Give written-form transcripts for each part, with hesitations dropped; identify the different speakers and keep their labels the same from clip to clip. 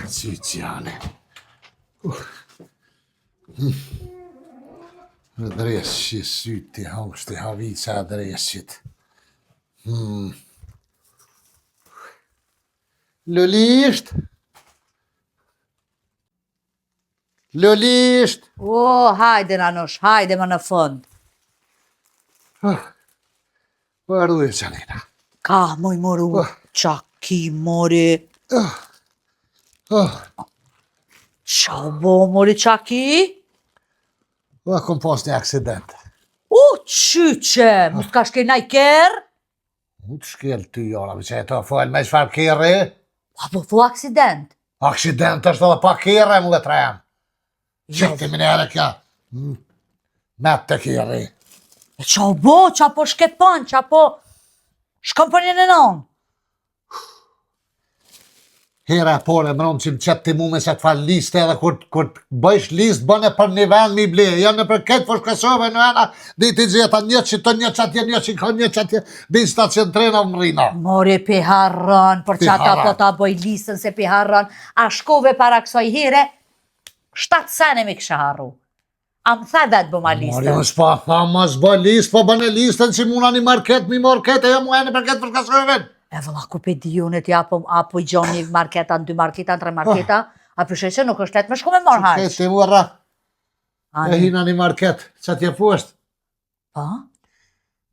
Speaker 1: Cicciane. Dreshi syti hangsti havica dreshit. Lulisht? Lulisht?
Speaker 2: Hajde Nanosh, hajde më në fund.
Speaker 1: Guarda e Cialina.
Speaker 2: Ka moj moru, qaki mori. Qa bo mori qaki?
Speaker 1: Kom pas një aksident.
Speaker 2: Qyqe, mu s'ka shkej naj ker?
Speaker 1: Mu të shkel ty jona, që e të fojnë me qfar kere?
Speaker 2: Apo thu aksident?
Speaker 1: Aksident është edhe pa kere, më letrem. Qëti minere kja, me të kere.
Speaker 2: E qa bo, qa po shkepon, qa po shkon për një në non?
Speaker 1: Hera pore mëron që më qëtë ti mu me që të falë liste edhe kur bëjsh list bëne për një vend mi ble, janë në për këtë fërshkësove në ena, di ti gjeta një që të një qatje, një që ka një qatje, di stacion trena më rina.
Speaker 2: Mori pi harron, për që ata po ta bëj listën se pi harron, a shkove para kësoj here, 7 sene mi kësha harru. A më tha vetë bëma listën.
Speaker 1: Mori më s'pa tha më s'bë list, po bëne listën që muna një market, mi market, e jo mu e në për këtë fërshkësove.
Speaker 2: E vëlla, ku pe di unë ti apo i gjoni marketa, 2 marketa, 3 marketa, a përshë që nuk është letë me shku me marrë haqë.
Speaker 1: Këtë u arra, e hina një market, që t'je poshtë.
Speaker 2: Pa?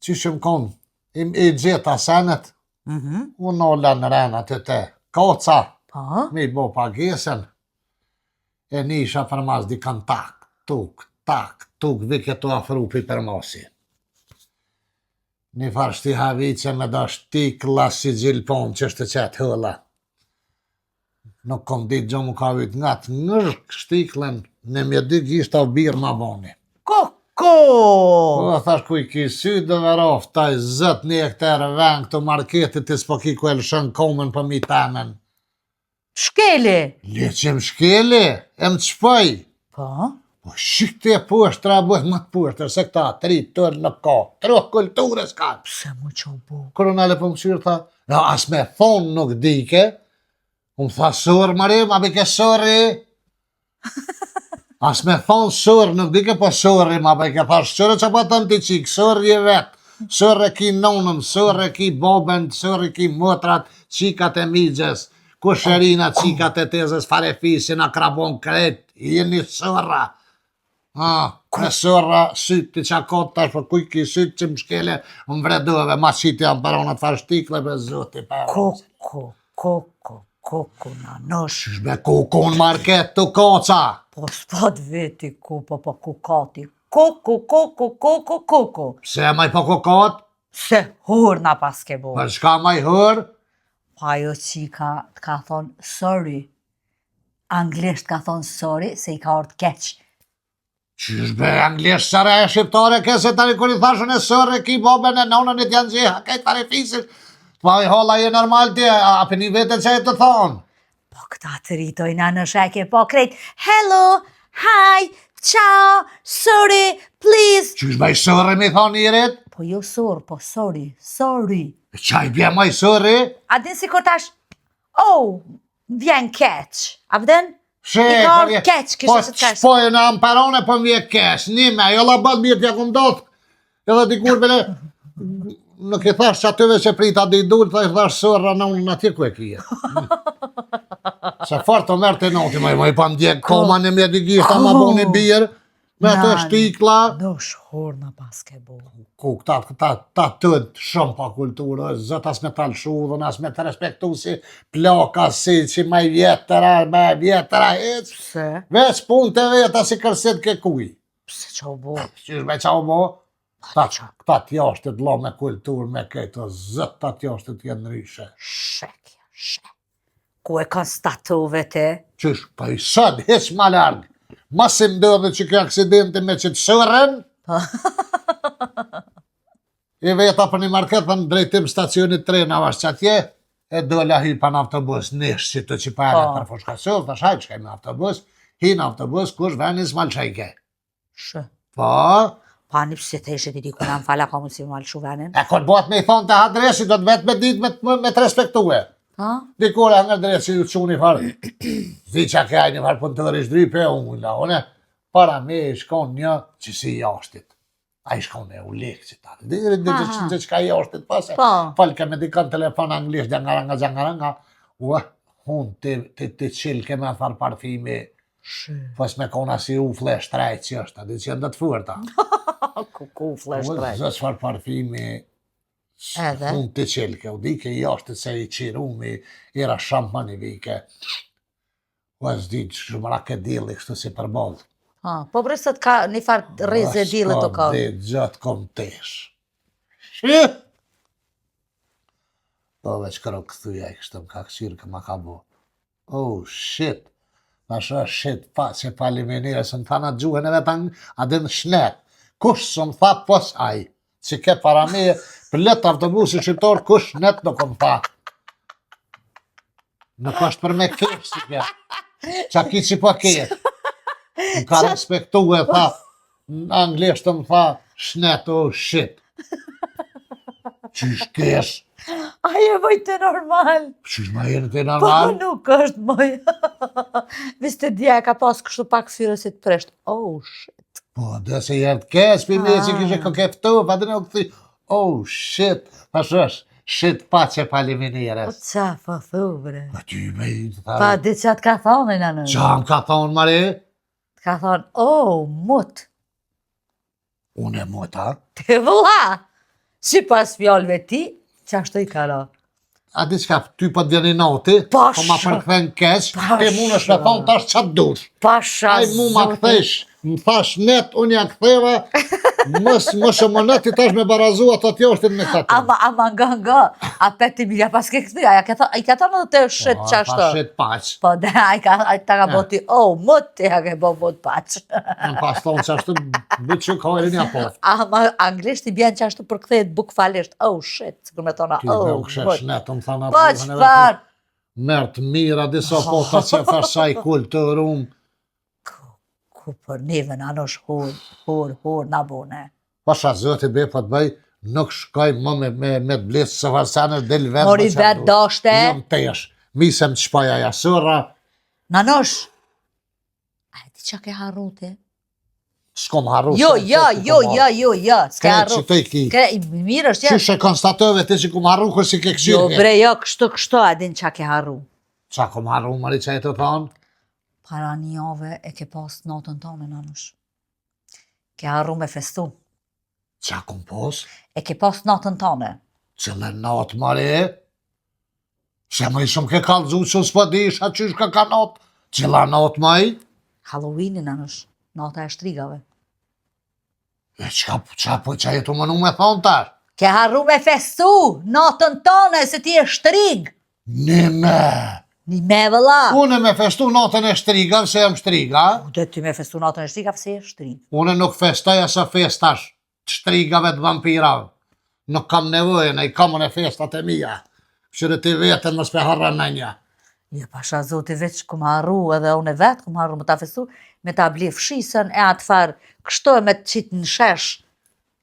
Speaker 1: Që shumë konë, i gjeta senet, unë olla në rena të te, koca, mi bo pagesen, e nisha për mas di kanë tak, vike të afru pi për masi. Një farë shti havice me da shtikla si gjilpon që është të qetë hëlla. Nuk kom ditë gjo mu ka vyt nga të nërk shtiklen në mje dy gjisht av birë ma boni.
Speaker 2: Koko!
Speaker 1: Po thash kuj ki sy dhe verof taj zët një ektere ven këto marketit të s'po ki ku e lëshën komen për mi temen.
Speaker 2: Shkeli!
Speaker 1: Le që më shkeli, e më qëpaj.
Speaker 2: Po?
Speaker 1: Po shikte e poshtë tra bëhet më të poshtë, se këta 3 tërë në ka, 3 kulturës ka.
Speaker 2: Pse mu që u bu?
Speaker 1: Koronale për më qyrë tha, as me thonë nuk dike, më tha sërë marim, a bike sërë, as me thonë sërë nuk dike, po sërë, ma bike thash, sërë që pa të në të qikë, sërë je vetë, sërë e ki nonën, sërë e ki boben, sërë e ki mëtrat, qikat e migjes, kusherina, qikat e tezës, farefisin, a krabon kret, jeni sërra. Kre sërra, sytë që akot tash, për kuj ki sytë që më shkele, më vredove, ma qitë janë baronat farë shtikle, be zoti për
Speaker 2: Koko, Nanosh.
Speaker 1: Shbe koko në market të koca.
Speaker 2: Po s'pat veti ku, po ku kati. Koko.
Speaker 1: Pse maj po kokot?
Speaker 2: Se hur na pas ke bo.
Speaker 1: Për shka maj hur?
Speaker 2: Pa jo qika ka thonë sorry. Anglisht ka thonë sorry, se i ka orët keq.
Speaker 1: Qyshbe anglisht sara e shqiptare kese tani kur i thashën e sërë ki boben e nonën e t'janë gjeha kejt pare fisin. Pa i holla je normal ti, a për një vete që e të thonë.
Speaker 2: Po këta të rritoj Nanosh e ke po krejt. Hello, hi, ciao, sorry, please.
Speaker 1: Qyshbe i sërë mi thonë i ret?
Speaker 2: Po jo sorry, po sorry.
Speaker 1: Qa i bje maj sërë?
Speaker 2: A din si kur tash, vjen keq, a vden?
Speaker 1: She,
Speaker 2: I ka orë keq,
Speaker 1: po
Speaker 2: kështë që të keq.
Speaker 1: shpojë në amperone, po më vje kesh, nime, jo la bët mirë t'ja kum dot, edhe dikur bele, nuk i thash që atyve që prita di dulë, i thash sërra në unë në tje ku e kje. Se farë të mërë të noti, ma i pa ndjek koma në mje digishta, ma bo një birë, me të shtikla.
Speaker 2: Do shhur në pas ke bo.
Speaker 1: Ku këta tëtë shumë pa kulturë, zët as me talë shudhën, as me të respektu si plaka, si që maj vjetëra, heq.
Speaker 2: Pse?
Speaker 1: Veç pun të veta si kërsit ke kuj.
Speaker 2: Pse që u bo?
Speaker 1: Qyshme qa u bo? Këta t'jashtet lo me kulturë, me këto, zët ta t'jashtet jenë ryshe.
Speaker 2: Shek. Ku e konstatuve te?
Speaker 1: Qysh, pa i sëd, heq ma largë. Masim dëdhe që kjo aksidenti me që të sërën, i veta për një market në drejtim stacionit trena vash që atje, e dolla hy pa në autobus, nesh që të që pare për Fushkasov, të shaj që kemi autobus, hi në autobus, kush venis malqajke.
Speaker 2: Shë.
Speaker 1: Po,
Speaker 2: Pa një pëse të ishe ti di kuna më fala ka mund si më alë shuvenin.
Speaker 1: E kon bëhet me i thonë të adresi, do të vetë me ditë me të respektue.
Speaker 2: Ha?
Speaker 1: Dikore nga adresi ju të quni farë. Zi që ke ajnë farë për të të rishdrype, unë la, une, para me shkon një që si jashtit. A i shkon e u lekë që ta. Dhe që ka jashtit pase. Falë ke me dikën telefon anglisht, gjangara, unë të qilë ke me farë parfimi. Pas me kona si u flesh trajt që është, adit që janë dhe të furta.
Speaker 2: Ku flesh trajt?
Speaker 1: Zë qëfar parfimi, unë të qilë ke, u dike i ashtë se i qirumi, era shampani vike. U e zdi që shumë rake dili kështu si përbol.
Speaker 2: Po brisët ka një farë reze dili të ka.
Speaker 1: Dhe gjatë kom tesh. Shit! Po veç kërë këthuja i kështu më ka kësirë këma ka bo. Oh, shit! Nasho shit, pa, që palimenire, së më tha në gjuhën e vetën, adin shnet. Kush së më tha pos aj, që ke para me, për letë autobusi shqiptor, kush shnet nuk më tha. Nuk është për me kesh, si ke. Qa ki që po kesh. Më ka respektu e tha, në anglisht të më tha, shnet, oh shit. Qysh kesh?
Speaker 2: Aje bëj të normal.
Speaker 1: Qysh ma jenë të normal?
Speaker 2: Po nuk është bëj. Vis të dja e ka pas kështu pak syre si të presht. Oh, shit.
Speaker 1: Po, dhe se jenë të kesh, për me që kishe këkeftu, pa dhe në këthi, oh, shit. Pa shosh, shit pa që palimenire.
Speaker 2: Po qa po thu, bre.
Speaker 1: Pa ty me i të tharë.
Speaker 2: Pa di që të ka thonë, në në.
Speaker 1: Qa më ka thonë, Mari?
Speaker 2: Të ka thonë, oh, mut.
Speaker 1: Unë e mut, ha?
Speaker 2: Te vëlla. Si pas fjallëve ti, që ashtu i kara.
Speaker 1: A di qka, ty po të vjeni noti, po ma përkëthen kesh, ti mu në shpethon tash qatë dush.
Speaker 2: Pasha
Speaker 1: zote. Aj mu ma këthesh, më thash net, unë ja këtheva, më shumë net, i tash me barazua të tjoshtin me këtë.
Speaker 2: Ama nga, a 5.000 pas ke këthy, i ka thonë dhe të shit që ashtu.
Speaker 1: Pa shit paq.
Speaker 2: Po dhe, a ta ka boti, oh, mut, ti ha ke bo mut paq.
Speaker 1: Në pas thonë që ashtu, bëtë që ka e rinja po.
Speaker 2: Ama anglisht i bjen që ashtu përkthejt bukfalisht, oh, shit, sikur me thona, oh, mut. Po qëfar?
Speaker 1: Mërtë mira, disa pota që thashaj kulturum.
Speaker 2: Ku për neve në anosh hur, na bune.
Speaker 1: Pasha zëti be po të bëj, nuk shkoj më me të blesë së varsanës del vetë.
Speaker 2: Mori vetë dashte?
Speaker 1: Jam tesh, misem të shpaja jasura.
Speaker 2: Në anosh, a e ti që ke harru ti?
Speaker 1: S'kom harru.
Speaker 2: Jo, s'ke harru.
Speaker 1: Që të i ki.
Speaker 2: Mirë është,
Speaker 1: Që konstatove ti që kum harru kërë si ke këshirë.
Speaker 2: Jo, bre, jo, kështu, adin që ke harru.
Speaker 1: Qa kum harru, Mari, që e të thonë?
Speaker 2: Para një jave e ke pas natën tonë, nanush. Ke harru me festu.
Speaker 1: Qa kum pos?
Speaker 2: E ke pas natën tonë.
Speaker 1: Cële natë, Mari? Se më i shumë ke kalëzu që s'pa di isha qysh ka natë. Cëla natë, Mari?
Speaker 2: Halloweeni, nanush. Nata e shtrigave.
Speaker 1: E qa jetu më nu me thonë tash?
Speaker 2: Ke harru me festu, natën tonë, se ti e shtrig. Një me vëlla.
Speaker 1: Unë me festu natën e shtrigav, se jam shtriga.
Speaker 2: Dhe ty me festu natën e shtrigav, se e shtrig.
Speaker 1: Unë nuk festoj asa festash të shtrigave të vampirav. Nuk kam nevojën, e i kamën e festat e mija. Shire ti vetën më s'pe harra në një.
Speaker 2: Jo, pasha zoti veç kum harru, edhe unë e vetë kum harru më ta festu, me ta bli fshisën e atë farë, kështu e me të qitë në shesh,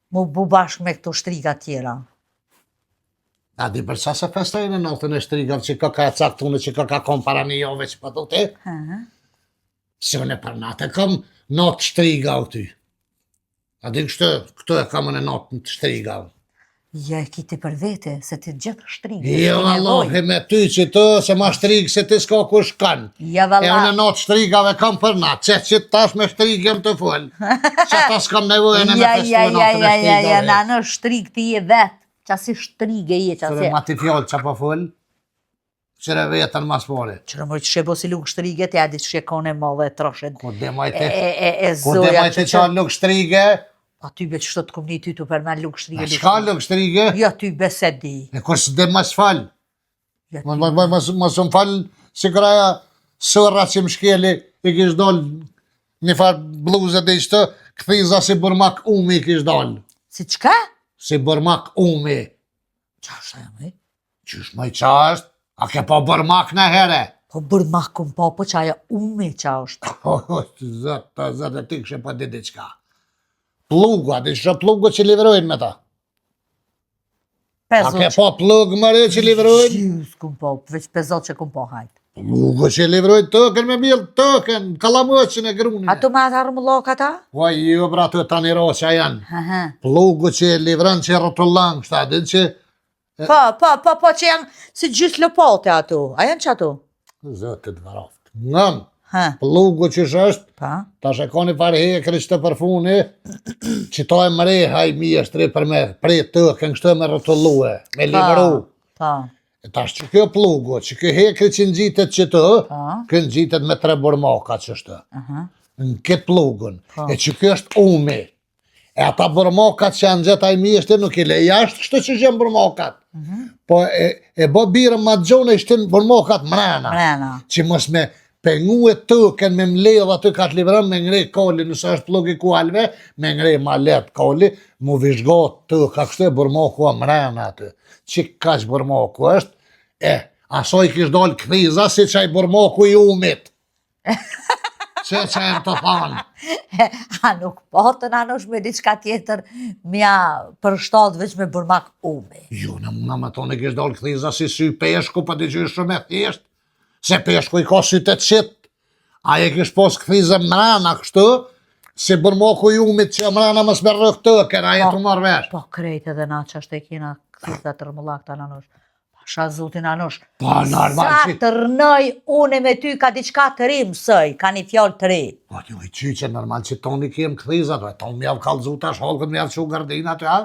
Speaker 2: mu bu bashkë me këto shtriga tjera.
Speaker 1: A di për qa se festojnë e natën e shtrigav që ka e caktunë, që ka kom para një jove që pa do ti? Se unë e për natë e kam natë shtrigav ty. A di këto e kam në natë shtrigav.
Speaker 2: Ja, e kiti për vete, se ti gjithë shtrigë.
Speaker 1: Jo, Allahi me ty që të, se ma shtrigë se ti s'ka kush kanë.
Speaker 2: Ja, valla.
Speaker 1: E unë e natë shtrigave kam për natë, që tash me shtrigë jem të full. Që ta s'kam nevojën e me festu e natën e shtrigave.
Speaker 2: Ja, në shtrigë ti je vetë, që si shtrigë je, që si.
Speaker 1: Qëre ma ti fjallë që po full, qëre vetën mas pore.
Speaker 2: Qëre mërë që shebo si lukë shtrigë, ti adi që shekone më dhe troshet.
Speaker 1: Ku dhe majte
Speaker 2: Zoja
Speaker 1: qa lukë shtrigë?
Speaker 2: A ty be që të këmni ty të përmen lukë shtrigë.
Speaker 1: Qka lukë shtrigë?
Speaker 2: Ja, ty be se di.
Speaker 1: E kërës dhe mas falë. Mas më falë, si kraja sërra që më shkeli, i kish dollë një farë bluzët e ishtë, këthiza si burmak umi i kish dollë.
Speaker 2: Si qka?
Speaker 1: Si burmak umi.
Speaker 2: Qa është ajo me?
Speaker 1: Qysh më i qa është? A ke po burmak në here?
Speaker 2: Po burmak këm po që ajo umi qa është.
Speaker 1: Zëtë e ti kështë po didi qka. Pllugu, a di që pllugu që livrojnë me ta? A ke po plug mëre që livrojnë?
Speaker 2: S'kum po, veç pezot që kum po hajt.
Speaker 1: Pllugu që livrojnë tëken me mjellë tëken, kalamëqin e grunin.
Speaker 2: Ato ma të armullok ata?
Speaker 1: Po, jo, bra, të tani roqa janë. Pllugu që livron që rrotullan, kështa, din që...
Speaker 2: Po, që janë si gjithë lëpote ato. A janë që ato?
Speaker 1: Zëtit varoft. Ngëm, pllugu që është, ta shekoni pare hekri që të përfuni, që to e mre haj mjeshtri për me pre tëken, kështu me rrotullue, me livru. E tash që kjo pllugu, që kjo hekri që nxjitet që të, kjo nxjitet me 3 burmaka që është. Në këtë pllugun. E që kjo është umi. E ata burmakat që janë gjithaj mjeshtri nuk i le jashtë kështu që gjenë burmakat. Po e bo birën ma gjone ishtin burmakat mrena. Që mos me pengu e tëken me mledh aty ka të livran me ngrej koli, nëse është plug i kualve, me ngrej ma let koli, mu vizhgot tëka kështu e burmaku a mrena aty. Që ka që burmaku është, asoj kish dollë këthiza si qaj burmaku i umit. Që që e më të thanë.
Speaker 2: A nuk potën anosh me diçka tjetër mja përshtat veç me burmak umi.
Speaker 1: Jo, në muna me tonë kish dollë këthiza si sy peshku, pa di që është shumë e thjesht. Se peshku i ka sytë të qitë. Aje kish pos këthizë mrena kështu, si burmaku i umit që mrena mës me rrëk tëken, aje të marrë vesh.
Speaker 2: Po krejt edhe na që ashtë e kina këthizë të rëmullak të anosh. Pasha zutin anosh.
Speaker 1: Po normal
Speaker 2: Sa të rënoj une me ty ka diçka të ri mësoj, ka një fjallë të ri.
Speaker 1: Po jo i qyqe normal që toni kem këthizat, tonë mjavë kalzuta shholkët mjavë që u gardinat, ja?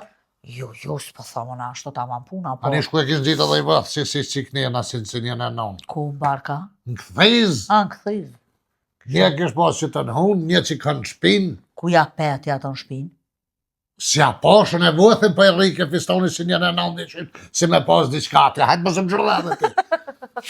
Speaker 2: Jo, s'po thamon ashtu ta man puna, po.
Speaker 1: Ani shku e kish gjithë dhe i bëth, si qiknjena, si njën e non.
Speaker 2: Ku barka?
Speaker 1: Në këthiz.
Speaker 2: Në këthiz.
Speaker 1: Një kish pas që të në hun, një që kanë shpin.
Speaker 2: Ku ja peti ato në shpin?
Speaker 1: Si a pashën e vëthin për e rike fistoni si njën e non dhe qytë, si me pas diçka të, hajtë më zëmë gjurëllet dhe ti.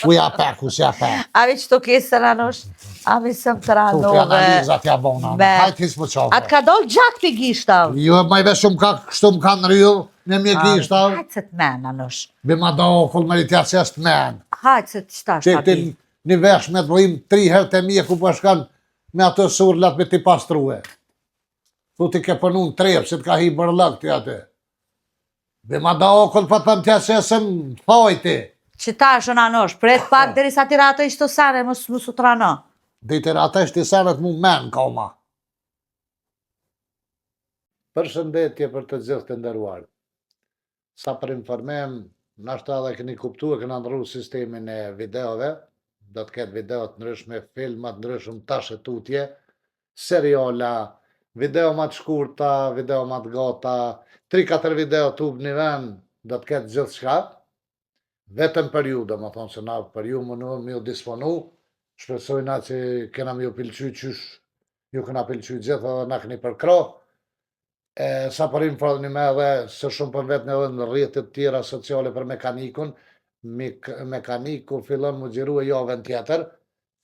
Speaker 1: Ku ja pe, ku si ja pe.
Speaker 2: A vi që të kesën anosh, a mi sëm të ranove.
Speaker 1: Tu të analizat ja bona, hajtë hisë më qafë.
Speaker 2: A të ka dollë gjak të gishtav?
Speaker 1: Jo, ma i veshëm ka kështu më kanë rrëll, në mje gishtav.
Speaker 2: Hajtë se të men anosh.
Speaker 1: Bima do okull më rritja që është men.
Speaker 2: Hajtë se të qëtash të ati.
Speaker 1: Një vesh me të vojim 3 herë të mje ku përshkan me atë surlat me ti pastruhe. Tu ti ke përnu në trepë, si të ka hi bërlëk të atë. Bima do okull për të më tja që esëm thojti.
Speaker 2: Qëtashën anosh, pret pak dheri sa tira ato ishtë të sene, më su të rano.
Speaker 1: Dhe tira ato ishtë të sene të mu men, koma. Përshëndetje për të gjithë të ndërruar. Sa për informem, nashta edhe këni kuptu e këna ndru sistemin e videove, do të ketë videot ndryshme, filmat ndryshme, tashe tutje, seriala, video ma të shkurta, video ma të gata, 3-4 video tub një vend, do të ketë gjithë shka, vetëm për ju, do më thonë se na për ju më në ju disponu, shpresojna që kena më ju pilqy qysh, ju këna pilqy gjithë edhe na këni përkro, sa për informni me edhe, se shumë për vetë në edhe në rrjetet tjera sociale për mekanikun, mekaniku fillon më gjiru e javën tjetër,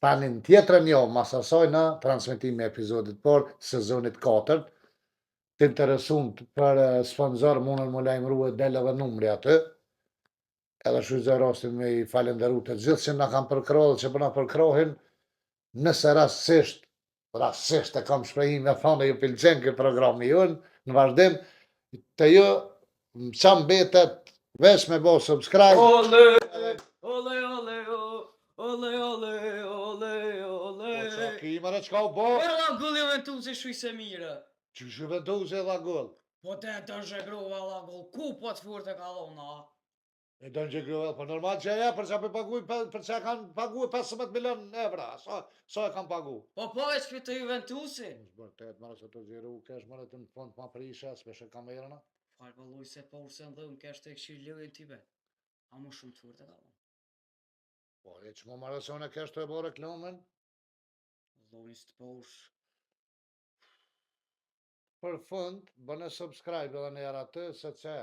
Speaker 1: tanin tjetërën jo, masasoj në transmitimi e epizodit por, sezonit 4, të interesun për sponsor mundën më lajmëru e del edhe numri aty, edhe shuzë rastin me i falenderu të gjithë që nga kam përkrohë dhe që përna përkrohin, nëse rastisht e kam shprejim e thonë e ju pilqen këtë programi jënë, në vazhdim, të ju më qamë betet vesh me bo subscribe.
Speaker 3: Ole, ole, ole, ole, ole, ole, ole.
Speaker 1: Po që ki ima në qka u bo?
Speaker 3: Po la gull i ventu se shuj se mire.
Speaker 1: Që shu ventu se dha gull?
Speaker 3: Po te të zhegrova la gull, ku po të furë të kalona?
Speaker 1: E do në gjegruvel, po normal që e për që për që kanë pagu 15 milion evra, so e kanë pagu.
Speaker 3: Po veç për të Juventusi?
Speaker 1: Bërtet, mërë që të gjiru, kesh mërë të në fond ma prisha, s'peshe kamerëna.
Speaker 3: Falë vëlluj se po urse në dhëmë, kesh të këshirë lëjën t'i bet. A mu shumë të furë të kalona.
Speaker 1: Po, e që më marësone kesh të e bo reklamen?
Speaker 3: Vëlluj së të po ush.
Speaker 1: Për fund, bëne subscribe edhe në jara të, se që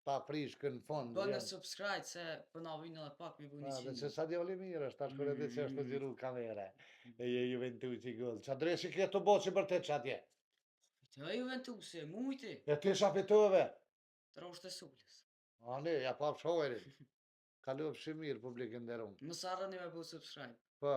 Speaker 1: ta prish kënë fond.
Speaker 3: Bëne subscribe se për na vinë edhe pak mi bu një
Speaker 1: Dhe që sa djoli mirë është, tash kërë edhe që është të gjiru kamere. E je Juventusi gull. Qa dreshi ke të bo që bërtet që atje?
Speaker 3: Të Juventusi, mujti.
Speaker 1: E ti shafitove?
Speaker 3: Trosh të sullis.
Speaker 1: Ani, ja pa pëshojri. Kalu pëshi mirë publikën dhe rumë.
Speaker 3: Mësarën i me bu subscribe.
Speaker 1: Po.